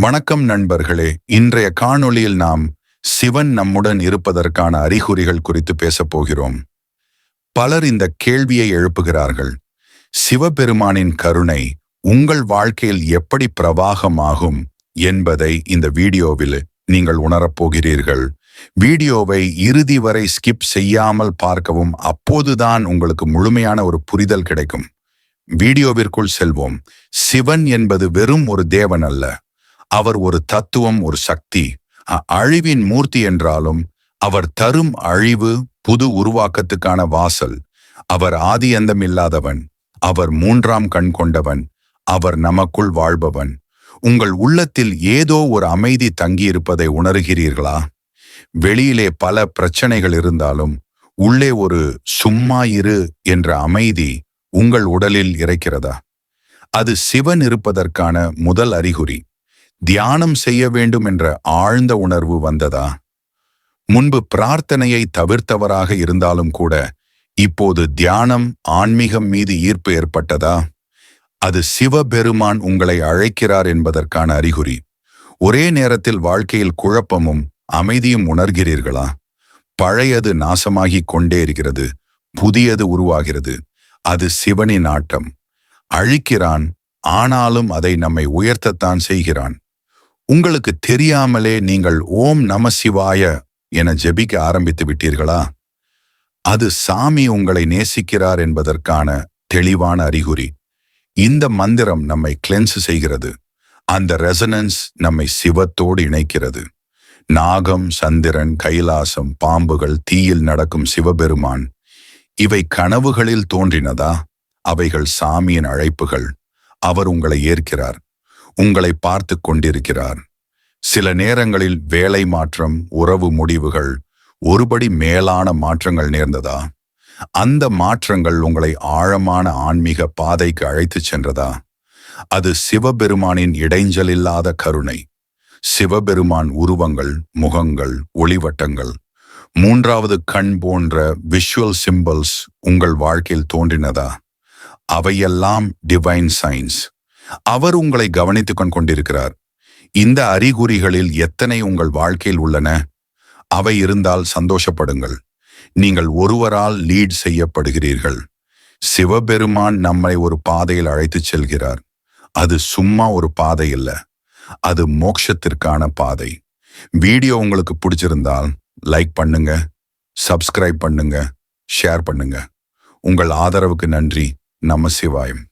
வணக்கம் நண்பர்களே. இன்றைய காணொளியில் நாம் சிவன் நம்முடன் இருப்பதற்கான அறிகுறிகள் குறித்து பேசப் போகிறோம். பலர் இந்த கேள்வியை எழுப்புகிறார்கள். சிவபெருமானின் கருணை உங்கள் வாழ்க்கையில் எப்படி பிரவாகமாகும் என்பதை இந்த வீடியோவில் நீங்கள் உணரப்போகிறீர்கள். வீடியோவை இறுதி வரை ஸ்கிப் செய்யாமல் பார்க்கவும், அப்போதுதான் உங்களுக்கு முழுமையான ஒரு புரிதல் கிடைக்கும். வீடியோவிற்குள் செல்வோம். சிவன் என்பது வெறும் ஒரு தேவன் அல்ல. அவர் ஒரு தத்துவம், ஒரு சக்தி, அழிவின் மூர்த்தி என்றாலும் அவர் தரும் அழிவு புது உருவாக்கத்துக்கான வாசல். அவர் ஆதி அந்தம் இல்லாதவன். அவர் மூன்றாம் கண் கொண்டவன். அவர் நமக்குள் வாழ்பவன். உங்கள் உள்ளத்தில் ஏதோ ஒரு அமைதி தங்கியிருப்பதை உணர்கிறீர்களா? வெளியிலே பல பிரச்சனைகள் இருந்தாலும் உள்ளே ஒரு சும்மா இரு என்ற அமைதி உங்கள் உடலில் இருக்கிறதா? அது சிவன் இருப்பதற்கான முதல் அறிகுறி. தியானம் செய்ய வேண்டும் என்ற ஆழ்ந்த உணர்வு வந்ததா? முன்பு பிரார்த்தனையை தவிர்த்தவராக இருந்தாலும் கூட இப்போது தியானம், ஆன்மீகம் மீது ஈர்ப்பு ஏற்பட்டதா? அது சிவபெருமான் உங்களை அழைக்கிறார் என்பதற்கான அறிகுறி. ஒரே நேரத்தில் வாழ்க்கையில் குழப்பமும் அமைதியும் உணர்கிறீர்களா? பழையது நாசமாகிக் கொண்டே இருக்கிறது, புதியது உருவாகிறது. அது சிவனின் ஆட்டம். அழிக்கிறான், ஆனாலும் அதை நம்மை உயர்த்தத்தான் செய்கிறான். உங்களுக்கு தெரியாமலே நீங்கள் ஓம் நம சிவாய என ஜெபிக்க ஆரம்பித்து விட்டீர்களா? அது சாமி உங்களை நேசிக்கிறார் என்பதற்கான தெளிவான அறிகுறி. இந்த மந்திரம் நம்மை கிளென்ஸ் செய்கிறது. அந்த ரெசனன்ஸ் நம்மை சிவத்தோடு இணைக்கிறது. நாகம், சந்திரன், கைலாசம், பாம்புகள், தீயில் நடக்கும் சிவபெருமான், இவை கனவுகளில் தோன்றினதா? அவைகள் சாமியின் அழைப்புகள். அவர் உங்களை ஏற்கிறார், உங்களை பார்த்து கொண்டிருக்கிறார். சில நேரங்களில் வேலை மாற்றம், உறவு முடிவுகள், ஒருபடி மேலான மாற்றங்கள் நேர்ந்ததா? அந்த மாற்றங்கள் உங்களை ஆழமான ஆன்மீக பாதைக்கு அழைத்துச் சென்றதா? அது சிவபெருமானின் இடைஞ்சலில்லாத கருணை. சிவபெருமான் உருவங்கள், முகங்கள், ஒளிவட்டங்கள், மூன்றாவது கண் போன்ற விஷுவல் சிம்பல்ஸ் உங்கள் வாழ்க்கையில் தோன்றினதா? அவையெல்லாம் டிவைன் சைன்ஸ். அவர் உங்களை கவனித்துக் கொண்டிருக்கிறார். இந்த அறிகுறிகளில் எத்தனை உங்கள் வாழ்க்கையில் உள்ளன? அவை இருந்தால் சந்தோஷப்படுங்கள். நீங்கள் ஒருவரால் லீட் செய்யப்படுகிறீர்கள். சிவபெருமான் நம்மை ஒரு பாதையில் அழைத்துச் செல்கிறார். அது சும்மா ஒரு பாதை இல்லை, அது மோட்சத்திற்கான பாதை. வீடியோ உங்களுக்கு பிடிச்சிருந்தால் லைக் பண்ணுங்க, சப்ஸ்கிரைப் பண்ணுங்க, ஷேர் பண்ணுங்க. உங்கள் ஆதரவுக்கு நன்றி. நம சிவாயம்.